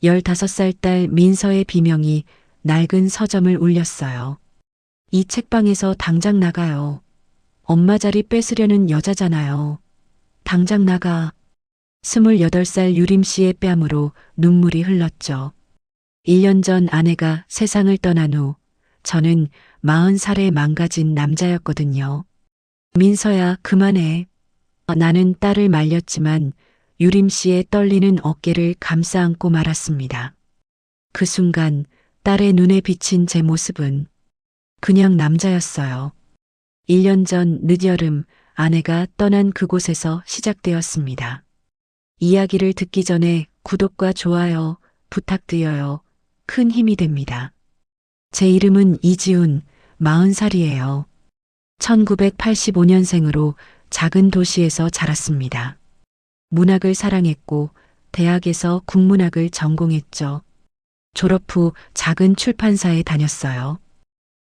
15살 딸 민서의 비명이 낡은 서점을 울렸어요. 이 책방에서 당장 나가요. 엄마 자리 뺏으려는 여자잖아요. 당장 나가. 28살 유림 씨의 뺨으로 눈물이 흘렀죠. 1년 전 아내가 세상을 떠난 후 저는 40살에 망가진 남자였거든요. 민서야, 그만해. 나는 딸을 말렸지만 유림 씨의 떨리는 어깨를 감싸 안고 말았습니다. 그 순간 딸의 눈에 비친 제 모습은 그냥 남자였어요. 1년 전 늦여름 아내가 떠난 그곳에서 시작되었습니다. 이야기를 듣기 전에 구독과 좋아요 부탁드려요. 큰 힘이 됩니다. 제 이름은 이지훈, 40살이에요. 1985년생으로 작은 도시에서 자랐습니다. 문학을 사랑했고 대학에서 국문학을 전공했죠. 졸업 후 작은 출판사에 다녔어요.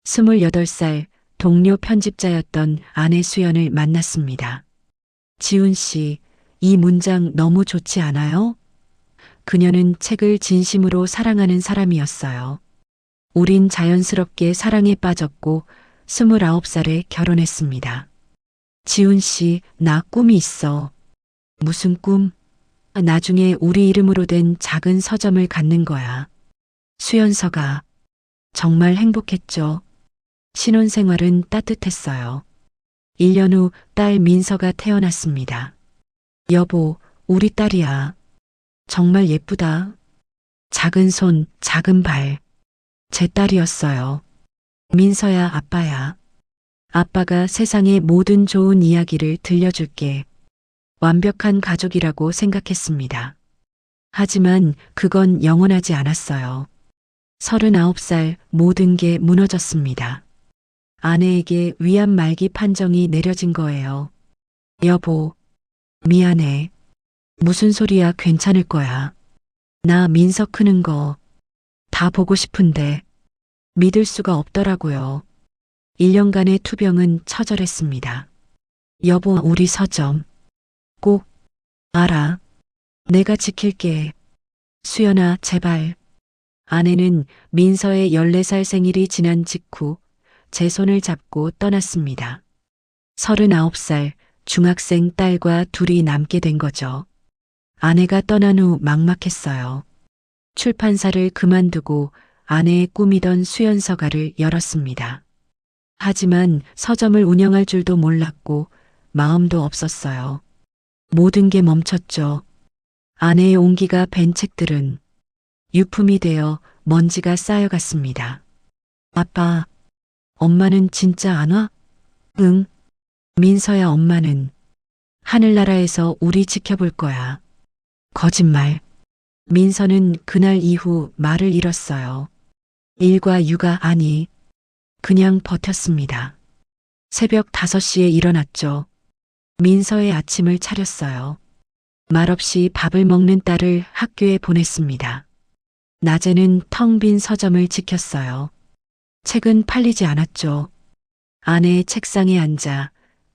28살 동료 편집자였던 아내 수연을 만났습니다. 지훈 씨, 이 문장 너무 좋지 않아요? 그녀는 책을 진심으로 사랑하는 사람이었어요. 우린 자연스럽게 사랑에 빠졌고 29살에 결혼했습니다. 지훈 씨, 나 꿈이 있어. 무슨 꿈? 나중에 우리 이름으로 된 작은 서점을 갖는 거야. 수연서가 정말 행복했죠. 신혼생활은 따뜻했어요. 1년 후 딸 민서가 태어났습니다. 여보, 우리 딸이야. 정말 예쁘다. 작은 손, 작은 발. 제 딸이었어요. 민서야, 아빠야. 아빠가 세상의 모든 좋은 이야기를 들려줄게. 완벽한 가족이라고 생각했습니다. 하지만 그건 영원하지 않았어요. 39살 모든 게 무너졌습니다. 아내에게 위암 말기 판정이 내려진 거예요. 여보, 미안해. 무슨 소리야, 괜찮을 거야. 나 민서 크는 거 다 보고 싶은데 믿을 수가 없더라고요. 1년간의 투병은 처절했습니다. 여보, 우리 서점 꼭 알아. 내가 지킬게. 수연아, 제발. 아내는 민서의 14살 생일이 지난 직후 제 손을 잡고 떠났습니다. 39살 중학생 딸과 둘이 남게 된 거죠. 아내가 떠난 후 막막했어요. 출판사를 그만두고 아내의 꿈이던 수연서가를 열었습니다. 하지만 서점을 운영할 줄도 몰랐고 마음도 없었어요. 모든 게 멈췄죠. 아내의 온기가 밴 책들은 유품이 되어 먼지가 쌓여갔습니다. 아빠, 엄마는 진짜 안 와? 응. 민서야, 엄마는 하늘나라에서 우리 지켜볼 거야. 거짓말. 민서는 그날 이후 말을 잃었어요. 일과 육아 아니, 그냥 버텼습니다. 새벽 5시에 일어났죠. 민서의 아침을 차렸어요. 말없이 밥을 먹는 딸을 학교에 보냈습니다. 낮에는 텅 빈 서점을 지켰어요. 책은 팔리지 않았죠. 아내의 책상에 앉아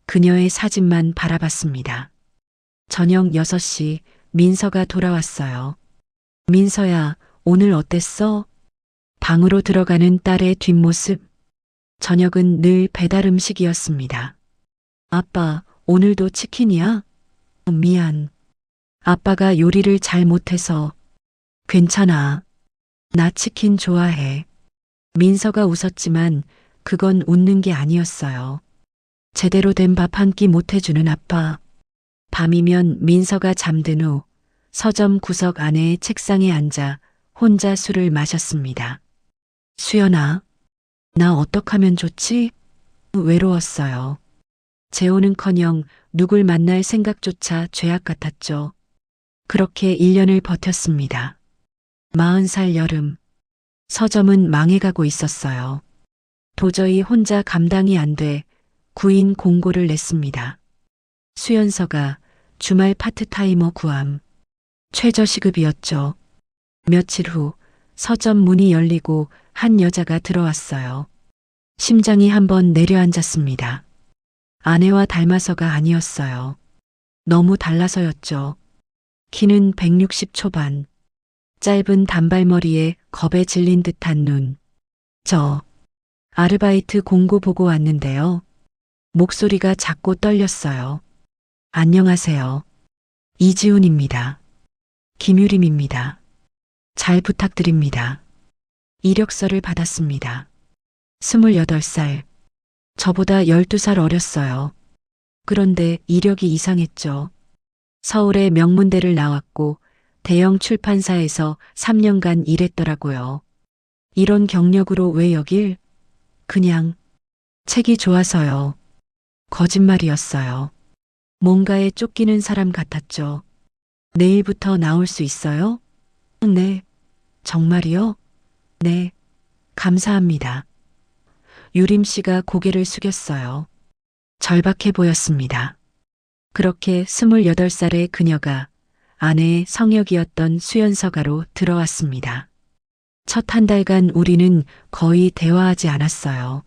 그녀의 사진만 바라봤습니다. 저녁 6시 민서가 돌아왔어요. 민서야, 오늘 어땠어? 방으로 들어가는 딸의 뒷모습. 저녁은 늘 배달 음식이었습니다. 아빠, 오늘도 치킨이야? 미안. 아빠가 요리를 잘 못해서. 괜찮아. 나 치킨 좋아해. 민서가 웃었지만 그건 웃는 게 아니었어요. 제대로 된 밥 한 끼 못 해주는 아빠. 밤이면 민서가 잠든 후 서점 구석 아내의 책상에 앉아 혼자 술을 마셨습니다. 수연아, 나 어떡하면 좋지? 외로웠어요. 재혼은커녕 누굴 만날 생각조차 죄악 같았죠. 그렇게 1년을 버텼습니다. 40살 여름, 서점은 망해가고 있었어요. 도저히 혼자 감당이 안 돼 구인 공고를 냈습니다. 수연서가 주말 파트타이머 구함. 최저시급이었죠. 며칠 후 서점 문이 열리고 한 여자가 들어왔어요. 심장이 한번 내려앉았습니다. 아내와 닮아서가 아니었어요. 너무 달라서였죠. 키는 160 초반. 짧은 단발머리에 겁에 질린 듯한 눈. 저 아르바이트 공고 보고 왔는데요. 목소리가 작고 떨렸어요. 안녕하세요. 이지훈입니다. 김유림입니다. 잘 부탁드립니다. 이력서를 받았습니다. 28살. 저보다 12살 어렸어요. 그런데 이력이 이상했죠. 서울의 명문대를 나왔고 대형 출판사에서 3년간 일했더라고요. 이런 경력으로 왜 여길? 그냥 책이 좋아서요. 거짓말이었어요. 뭔가에 쫓기는 사람 같았죠. 내일부터 나올 수 있어요? 네. 정말이요? 네. 감사합니다. 유림 씨가 고개를 숙였어요. 절박해 보였습니다. 그렇게 28살의 그녀가 아내의 성역이었던 수연서가로 들어왔습니다. 첫 한 달간 우리는 거의 대화하지 않았어요.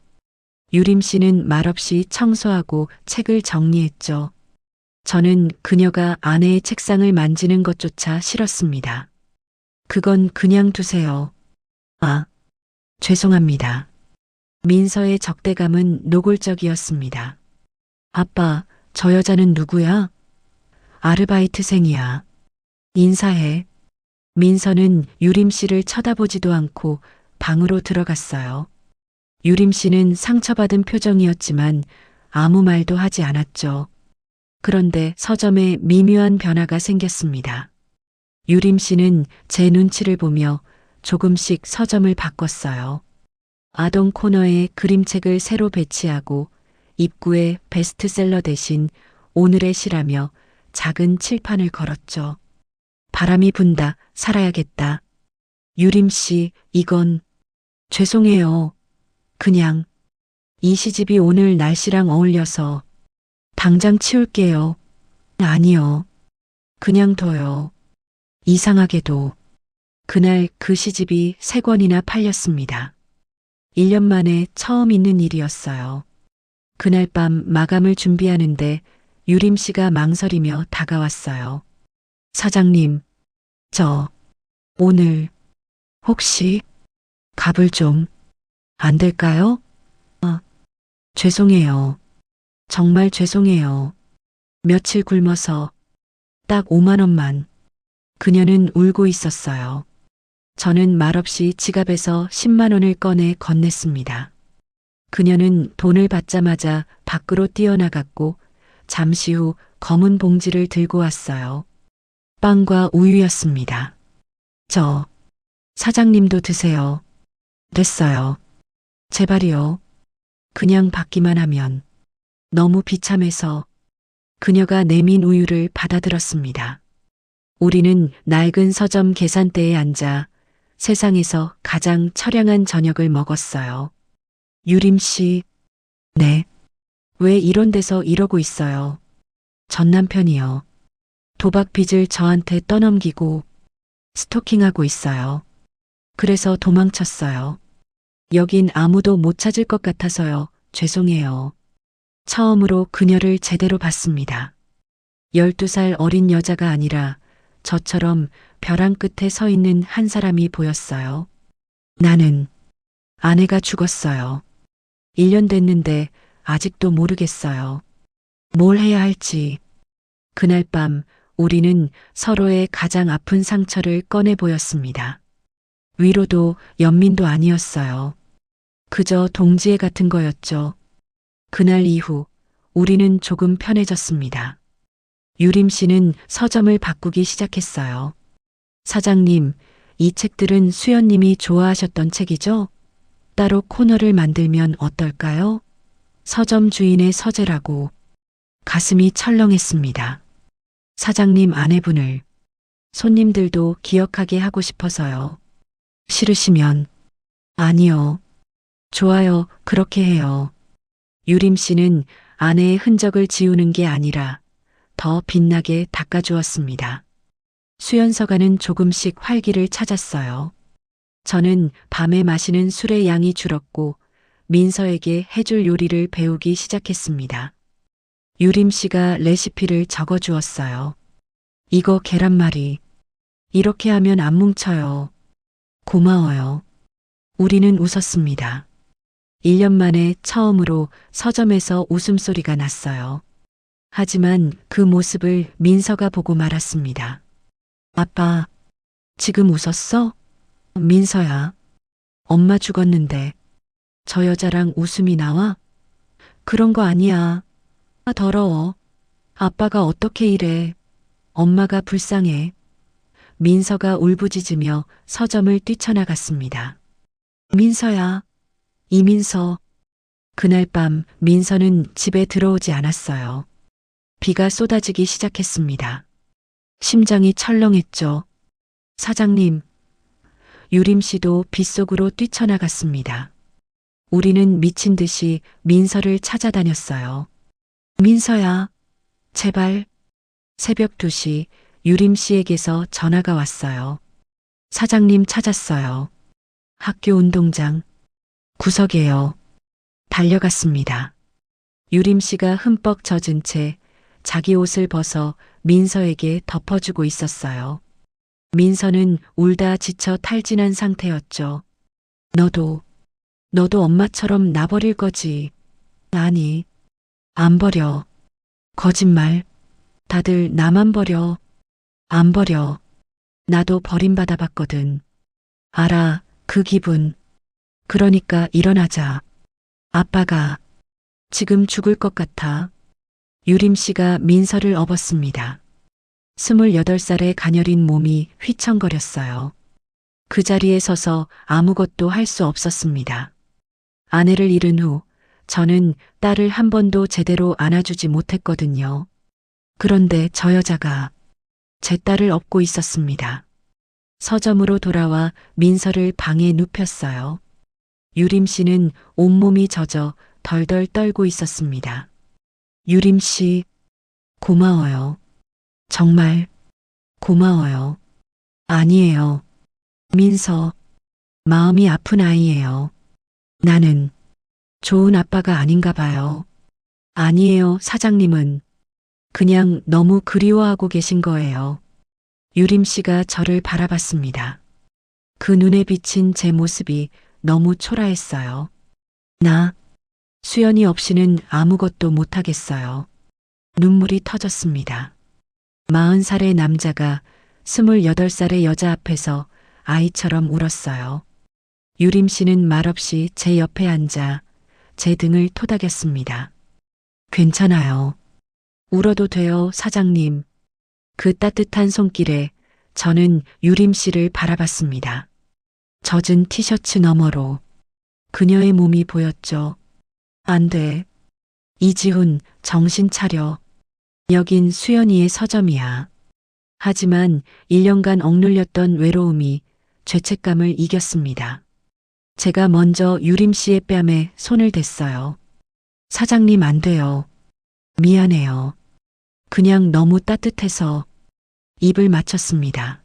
유림 씨는 말없이 청소하고 책을 정리했죠. 저는 그녀가 아내의 책상을 만지는 것조차 싫었습니다. 그건 그냥 두세요. 아, 죄송합니다. 민서의 적대감은 노골적이었습니다. 아빠, 저 여자는 누구야? 아르바이트생이야. 인사해. 민서는 유림 씨를 쳐다보지도 않고 방으로 들어갔어요. 유림 씨는 상처받은 표정이었지만 아무 말도 하지 않았죠. 그런데 서점에 미묘한 변화가 생겼습니다. 유림 씨는 제 눈치를 보며 조금씩 서점을 바꿨어요. 아동 코너에 그림책을 새로 배치하고 입구에 베스트셀러 대신 오늘의 시라며 작은 칠판을 걸었죠. 바람이 분다, 살아야겠다. 유림 씨, 이건 죄송해요. 그냥 이 시집이 오늘 날씨랑 어울려서 당장 치울게요. 아니요. 그냥 둬요. 이상하게도 그날 그 시집이 3권이나 팔렸습니다. 1년 만에 처음 있는 일이었어요. 그날 밤 마감을 준비하는데 유림 씨가 망설이며 다가왔어요. 사장님, 저 오늘 혹시 갑을 좀 안 될까요? 죄송해요. 정말 죄송해요. 며칠 굶어서 딱 5만 원만. 그녀는 울고 있었어요. 저는 말없이 지갑에서 10만 원을 꺼내 건넸습니다. 그녀는 돈을 받자마자 밖으로 뛰어나갔고 잠시 후 검은 봉지를 들고 왔어요. 빵과 우유였습니다. 저 사장님도 드세요. 됐어요. 제발이요. 그냥 받기만 하면. 너무 비참해서 그녀가 내민 우유를 받아들었습니다. 우리는 낡은 서점 계산대에 앉아 세상에서 가장 처량한 저녁을 먹었어요. 유림 씨, 네. 왜 이런 데서 이러고 있어요? 전 남편이요. 도박 빚을 저한테 떠넘기고 스토킹하고 있어요. 그래서 도망쳤어요. 여긴 아무도 못 찾을 것 같아서요. 죄송해요. 처음으로 그녀를 제대로 봤습니다. 12살 어린 여자가 아니라 저처럼 벼랑 끝에 서 있는 한 사람이 보였어요. 나는 아내가 죽었어요. 1년 됐는데 아직도 모르겠어요. 뭘 해야 할지. 그날 밤 우리는 서로의 가장 아픈 상처를 꺼내 보였습니다. 위로도 연민도 아니었어요. 그저 동지애 같은 거였죠. 그날 이후 우리는 조금 편해졌습니다. 유림 씨는 서점을 바꾸기 시작했어요. 사장님, 이 책들은 수연님이 좋아하셨던 책이죠? 따로 코너를 만들면 어떨까요? 서점 주인의 서재라고. 가슴이 철렁했습니다. 사장님 아내분을 손님들도 기억하게 하고 싶어서요. 싫으시면 아니요. 좋아요. 그렇게 해요. 유림 씨는 아내의 흔적을 지우는 게 아니라 더 빛나게 닦아주었습니다. 수연서가는 조금씩 활기를 찾았어요. 저는 밤에 마시는 술의 양이 줄었고 민서에게 해줄 요리를 배우기 시작했습니다. 유림 씨가 레시피를 적어주었어요. 이거 계란말이. 이렇게 하면 안 뭉쳐요. 고마워요. 우리는 웃었습니다. 1년 만에 처음으로 서점에서 웃음소리가 났어요. 하지만 그 모습을 민서가 보고 말았습니다. 아빠, 지금 웃었어? 민서야, 엄마 죽었는데 저 여자랑 웃음이 나와? 그런 거 아니야. 아, 더러워. 아빠가 어떻게 이래. 엄마가 불쌍해. 민서가 울부짖으며 서점을 뛰쳐나갔습니다. 민서야, 이민서. 그날 밤 민서는 집에 들어오지 않았어요. 비가 쏟아지기 시작했습니다. 심장이 철렁했죠. 사장님, 유림 씨도 빗속으로 뛰쳐나갔습니다. 우리는 미친 듯이 민서를 찾아다녔어요. 민서야, 제발. 새벽 2시 유림 씨에게서 전화가 왔어요. 사장님 찾았어요. 학교 운동장 구석에요. 달려갔습니다. 유림 씨가 흠뻑 젖은 채 자기 옷을 벗어 민서에게 덮어주고 있었어요. 민서는 울다 지쳐 탈진한 상태였죠. 너도 엄마처럼 나버릴 거지. 아니, 안 버려. 거짓말. 다들 나만 버려. 안 버려. 나도 버림받아 봤거든. 알아, 그 기분. 그러니까 일어나자. 아빠가 지금 죽을 것 같아. 유림 씨가 민서를 업었습니다. 28살의 가녀린 몸이 휘청거렸어요. 그 자리에 서서 아무것도 할 수 없었습니다. 아내를 잃은 후 저는 딸을 한 번도 제대로 안아주지 못했거든요. 그런데 저 여자가 제 딸을 업고 있었습니다. 서점으로 돌아와 민서를 방에 눕혔어요. 유림 씨는 온몸이 젖어 덜덜 떨고 있었습니다. 유림 씨, 고마워요. 정말 고마워요. 아니에요. 민서, 마음이 아픈 아이예요. 나는 좋은 아빠가 아닌가 봐요. 아니에요, 사장님은 그냥 너무 그리워하고 계신 거예요. 유림 씨가 저를 바라봤습니다. 그 눈에 비친 제 모습이 너무 초라했어요. 나, 수연이 없이는 아무것도 못하겠어요. 눈물이 터졌습니다. 40살의 남자가 28살의 여자 앞에서 아이처럼 울었어요. 유림 씨는 말없이 제 옆에 앉아 제 등을 토닥였습니다. 괜찮아요. 울어도 돼요, 사장님. 그 따뜻한 손길에 저는 유림 씨를 바라봤습니다. 젖은 티셔츠 너머로 그녀의 몸이 보였죠. 안 돼. 이지훈, 정신 차려. 여긴 수연이의 서점이야. 하지만 1년간 억눌렸던 외로움이 죄책감을 이겼습니다. 제가 먼저 유림 씨의 뺨에 손을 댔어요. 사장님 안 돼요. 미안해요. 그냥 너무 따뜻해서. 입을 맞췄습니다.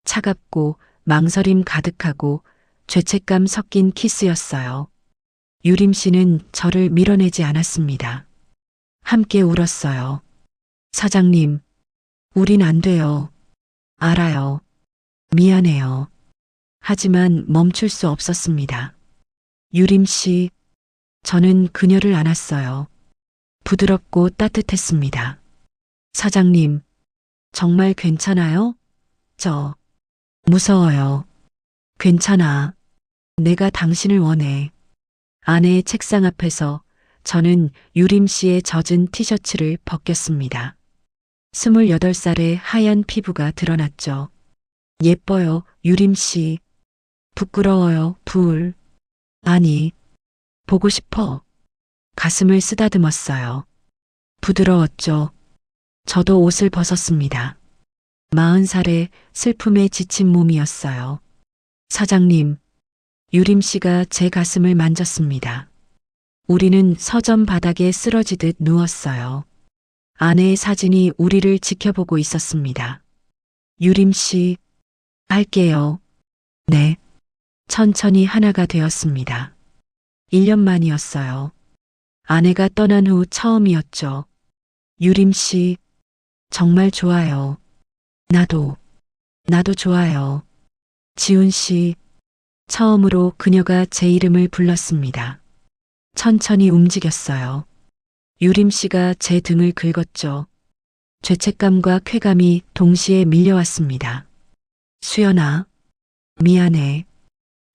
차갑고 망설임 가득하고 죄책감 섞인 키스였어요. 유림 씨는 저를 밀어내지 않았습니다. 함께 울었어요. 사장님, 우린 안 돼요. 알아요. 미안해요. 하지만 멈출 수 없었습니다. 유림 씨, 저는 그녀를 안았어요. 부드럽고 따뜻했습니다. 사장님, 정말 괜찮아요? 저, 무서워요. 괜찮아. 내가 당신을 원해. 아내의 책상 앞에서 저는 유림 씨의 젖은 티셔츠를 벗겼습니다. 28살의 하얀 피부가 드러났죠. 예뻐요, 유림 씨. 부끄러워요, 불. 아니, 보고 싶어. 가슴을 쓰다듬었어요. 부드러웠죠. 저도 옷을 벗었습니다. 40살의 슬픔에 지친 몸이었어요. 사장님, 유림 씨가 제 가슴을 만졌습니다. 우리는 서점 바닥에 쓰러지듯 누웠어요. 아내의 사진이 우리를 지켜보고 있었습니다. 유림 씨, 할게요. 네. 천천히 하나가 되었습니다. 1년 만이었어요. 아내가 떠난 후 처음이었죠. 유림 씨, 정말 좋아요. 나도. 나도 좋아요. 지훈 씨. 처음으로 그녀가 제 이름을 불렀습니다. 천천히 움직였어요. 유림 씨가 제 등을 긁었죠. 죄책감과 쾌감이 동시에 밀려왔습니다. 수연아, 미안해.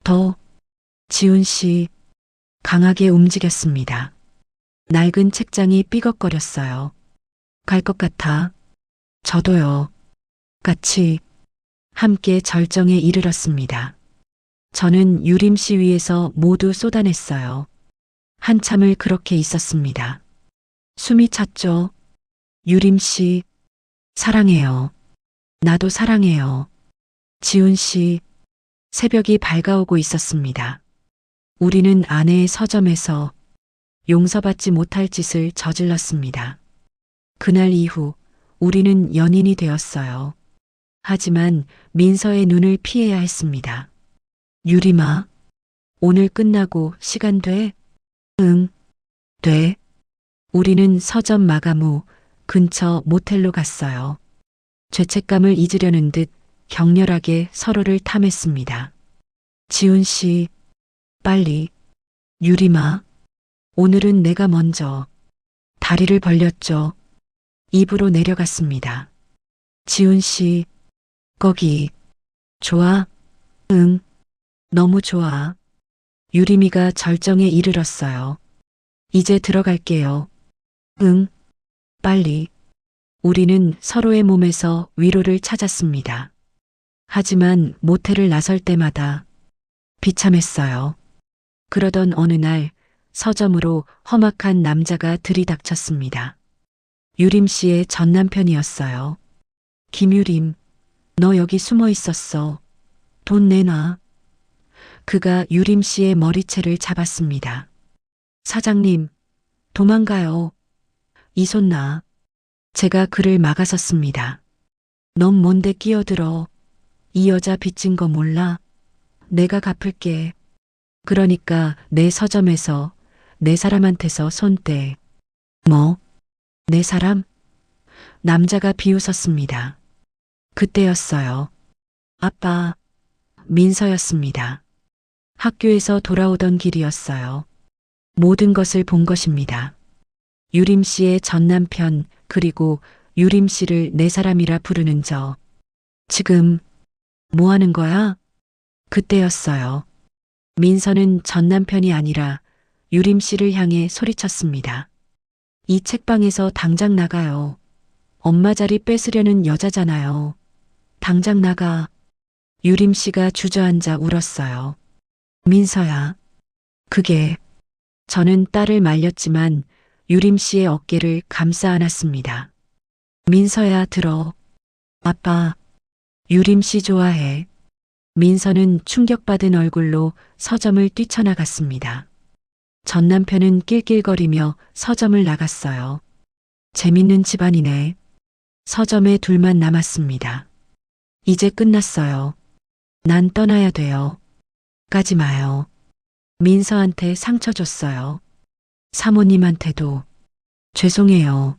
더, 지훈 씨, 강하게 움직였습니다. 낡은 책장이 삐걱거렸어요. 갈 것 같아. 저도요. 같이, 함께 절정에 이르렀습니다. 저는 유림 씨 위에서 모두 쏟아냈어요. 한참을 그렇게 있었습니다. 숨이 찼죠. 유림 씨, 사랑해요. 나도 사랑해요. 지훈 씨, 새벽이 밝아오고 있었습니다. 우리는 아내의 서점에서 용서받지 못할 짓을 저질렀습니다. 그날 이후 우리는 연인이 되었어요. 하지만 민서의 눈을 피해야 했습니다. 유림아, 오늘 끝나고 시간 돼? 응, 돼. 우리는 서점 마감 후 근처 모텔로 갔어요. 죄책감을 잊으려는 듯 격렬하게 서로를 탐했습니다. 지훈 씨, 빨리. 유림아, 오늘은 내가 먼저. 다리를 벌렸죠. 입으로 내려갔습니다. 지훈 씨, 거기. 좋아? 응, 너무 좋아. 유림이가 절정에 이르렀어요. 이제 들어갈게요. 응, 빨리. 우리는 서로의 몸에서 위로를 찾았습니다. 하지만 모텔을 나설 때마다 비참했어요. 그러던 어느 날 서점으로 험악한 남자가 들이닥쳤습니다. 유림 씨의 전 남편이었어요. 김유림, 너 여기 숨어 있었어. 돈 내놔. 그가 유림 씨의 머리채를 잡았습니다. 사장님, 도망가요. 이 손 놔. 제가 그를 막아섰습니다. 넌 뭔데 끼어들어. 이 여자 빚진 거 몰라? 내가 갚을게. 그러니까 내 서점에서 내 사람한테서 손 떼. 뭐? 내 사람? 남자가 비웃었습니다. 그때였어요. 아빠, 민서였습니다. 학교에서 돌아오던 길이었어요. 모든 것을 본 것입니다. 유림 씨의 전 남편, 그리고 유림 씨를 내 사람이라 부르는 저. 지금 뭐 하는 거야? 그때였어요. 민서는 전 남편이 아니라 유림 씨를 향해 소리쳤습니다. 이 책방에서 당장 나가요. 엄마 자리 뺏으려는 여자잖아요. 당장 나가. 유림 씨가 주저앉아 울었어요. 민서야. 그게. 저는 딸을 말렸지만 유림 씨의 어깨를 감싸 안았습니다. 민서야, 들어. 아빠, 유림 씨 좋아해. 민서는 충격받은 얼굴로 서점을 뛰쳐나갔습니다. 전 남편은 낄낄거리며 서점을 나갔어요. 재밌는 집안이네. 서점에 둘만 남았습니다. 이제 끝났어요. 난 떠나야 돼요. 가지 마요. 민서한테 상처 줬어요. 사모님한테도. 죄송해요.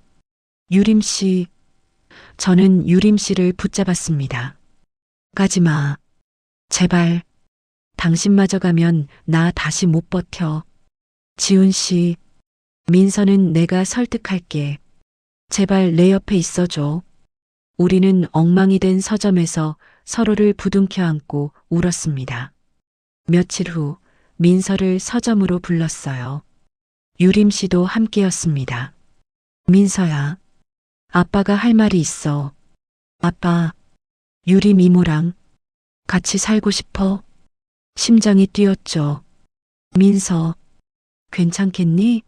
유림 씨. 저는 유림 씨를 붙잡았습니다. 가지 마. 제발. 당신마저 가면 나 다시 못 버텨. 지훈 씨. 민서는 내가 설득할게. 제발 내 옆에 있어줘. 우리는 엉망이 된 서점에서 서로를 부둥켜 안고 울었습니다. 며칠 후 민서를 서점으로 불렀어요. 유림 씨도 함께였습니다. 민서야, 아빠가 할 말이 있어. 아빠, 유림 이모랑 같이 살고 싶어? 심장이 뛰었죠. 민서, 괜찮겠니?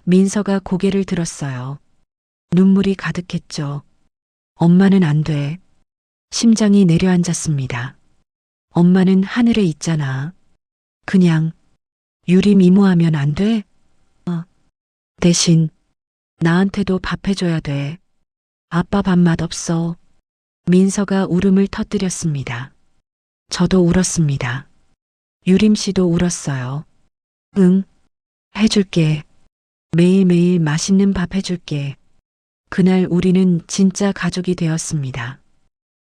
민서가 고개를 들었어요. 눈물이 가득했죠. 엄마는 안 돼. 심장이 내려앉았습니다. 엄마는 하늘에 있잖아. 그냥 유림 이모하면 안 돼? 대신 나한테도 밥 해줘야 돼. 아빠 밥맛 없어. 민서가 울음을 터뜨렸습니다. 저도 울었습니다. 유림 씨도 울었어요. 응, 해줄게. 매일매일 맛있는 밥 해줄게. 그날 우리는 진짜 가족이 되었습니다.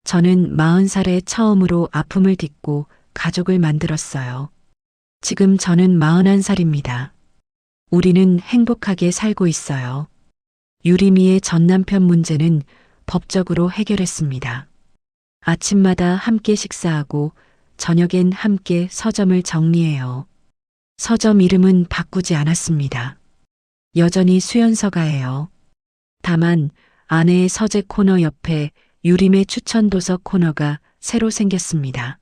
저는 40살에 처음으로 아픔을 딛고 가족을 만들었어요. 지금 저는 41살입니다. 우리는 행복하게 살고 있어요. 유리미의 전 남편 문제는 법적으로 해결했습니다. 아침마다 함께 식사하고 저녁엔 함께 서점을 정리해요. 서점 이름은 바꾸지 않았습니다. 여전히 수연서가예요. 다만 아내의 서재 코너 옆에 유림의 추천 도서 코너가 새로 생겼습니다.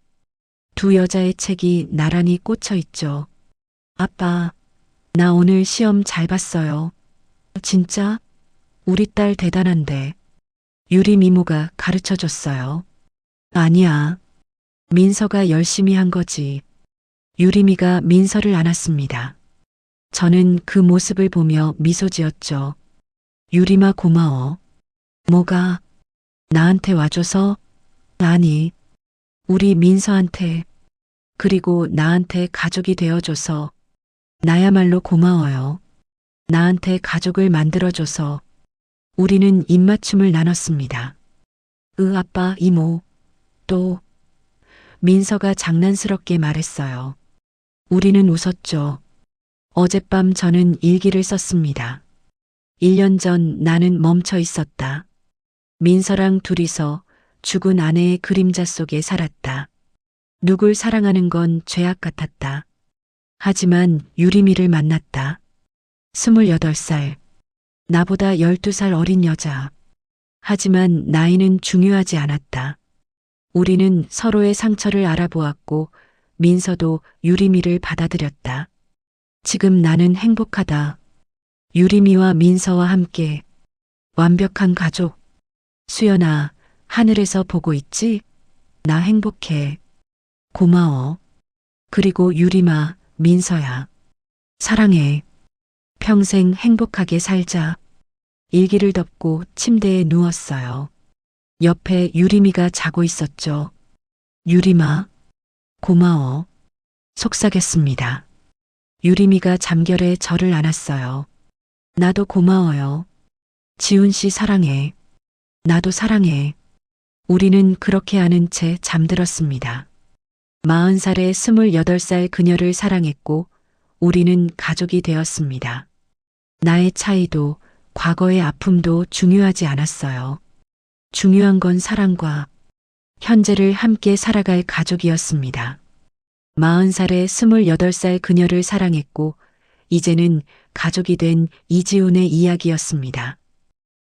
두 여자의 책이 나란히 꽂혀 있죠. 아빠, 나 오늘 시험 잘 봤어요. 진짜? 우리 딸 대단한데. 유림 이모가 가르쳐 줬어요. 아니야. 민서가 열심히 한 거지. 유림이가 민서를 안았습니다. 저는 그 모습을 보며 미소 지었죠. 유림아 고마워. 뭐가? 나한테 와줘서? 아니, 우리 민서한테, 그리고 나한테 가족이 되어줘서 나야말로 고마워요. 나한테 가족을 만들어줘서. 우리는 입맞춤을 나눴습니다. 아빠, 이모, 또 민서가 장난스럽게 말했어요. 우리는 웃었죠. 어젯밤 저는 일기를 썼습니다. 1년 전 나는 멈춰 있었다. 민서랑 둘이서 죽은 아내의 그림자 속에 살았다. 누굴 사랑하는 건 죄악 같았다. 하지만 유리미를 만났다. 28살. 나보다 12살 어린 여자. 하지만 나이는 중요하지 않았다. 우리는 서로의 상처를 알아보았고 민서도 유리미를 받아들였다. 지금 나는 행복하다. 유리미와 민서와 함께 완벽한 가족. 수연아, 하늘에서 보고 있지? 나 행복해. 고마워. 그리고 유리마, 민서야. 사랑해. 평생 행복하게 살자. 일기를 덮고 침대에 누웠어요. 옆에 유리미가 자고 있었죠. 유리마, 고마워. 속삭였습니다. 유리미가 잠결에 저를 안았어요. 나도 고마워요. 지훈 씨 사랑해. 나도 사랑해. 우리는 그렇게 아는 채 잠들었습니다. 40살에 28살 그녀를 사랑했고 우리는 가족이 되었습니다. 나의 차이도 과거의 아픔도 중요하지 않았어요. 중요한 건 사랑과 현재를 함께 살아갈 가족이었습니다. 40살에 28살 그녀를 사랑했고 이제는 가족이 된 이지훈의 이야기였습니다.